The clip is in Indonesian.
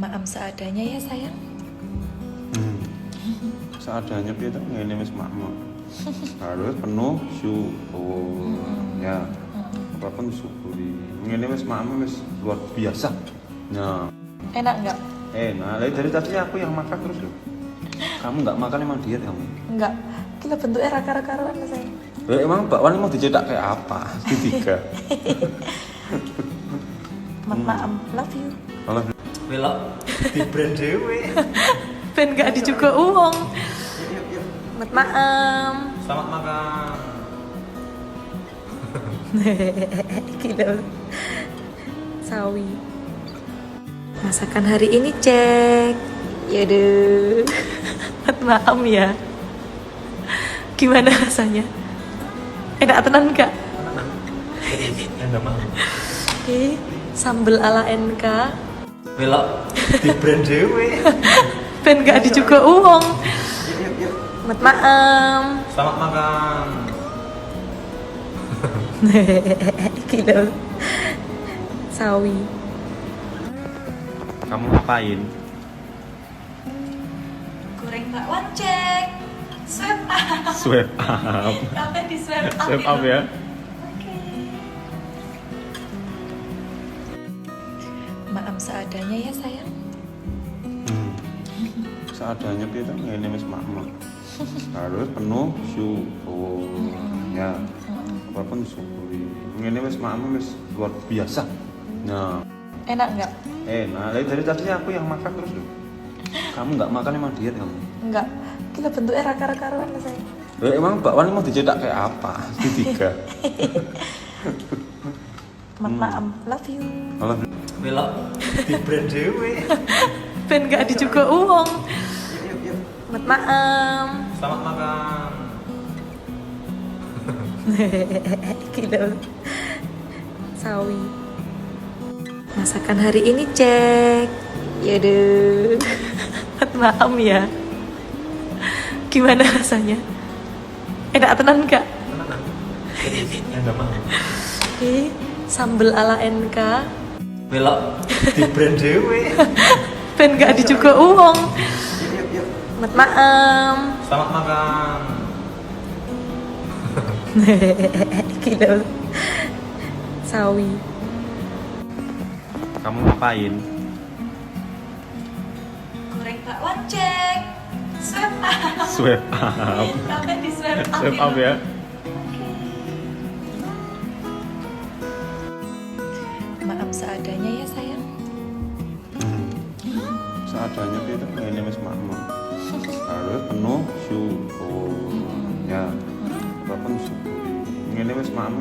Maam seadanya ya sayang. Seadanya piye to ngene wis makmur. Harus penuh syukur. Ya. Apapun syukuri. Ngene wis makmur wis luar biasa. Nah, Enak nggak? nah dari tadi aku yang makan terus loh. Kamu nggak makan emang diet kamu? Enggak. Gila bentuknya raka-rakaruan sayang. Emang bakwan ini mau dicetak kayak apa? Segitiga. Maam, love you. Kalau Belok di brand dewe. Ben gak dijuga uang. Maam. Selamat makan. Gila. Sawi. Masakan hari ini cek. Yaduh. Maam ya. Gimana rasanya? Enak tenan gak? Enggak mau. Sambel ala NK. Belok di brand dewe. Ben gak dijuga uang. Maam. Selamat makan. Gila. Sawi. kamu ngapain? Goreng bakwan cek. Swap up. Swipe up. Sampai di swap up. Swipe up ya. Oke. Maam seadanya ya sayang. Seadanya piye to ngene wis makmur. Harus penuh syukur. Ya. Apapun syukuri. Ngene wis makmur wis luar biasa. Nah, Enak nggak? nah dari tadi aku yang makan terus loh. Kamu nggak makan emang diet kamu? Enggak. Gila bentuknya raka-rakaruan sayang. Emang bakwan ini mau dicetak kayak apa? Segitiga. Maam, love you. Kalau Belok di brand dewe. Ben gak dijuga uang. Maam. Selamat makan. Gila. Sawi. Masakan hari ini cek. Yaduh. Maam ya. Gimana rasanya? Enak tenan gak? Enggak mau. Sambel ala NK. Belok di brand dewe. Ben gak dijuga uang. Maam. Selamat makan. Gila. Sawi. kamu ngapain? Goreng bakwan cek. Swap up. Swipe up. Sampai di swap up. Swipe up ya. Maam seadanya ya sayang. Seadanya piye to ngene wis makmur. Harus penuh syukur. Ya. Apapun syukuri. Ngene wis makmur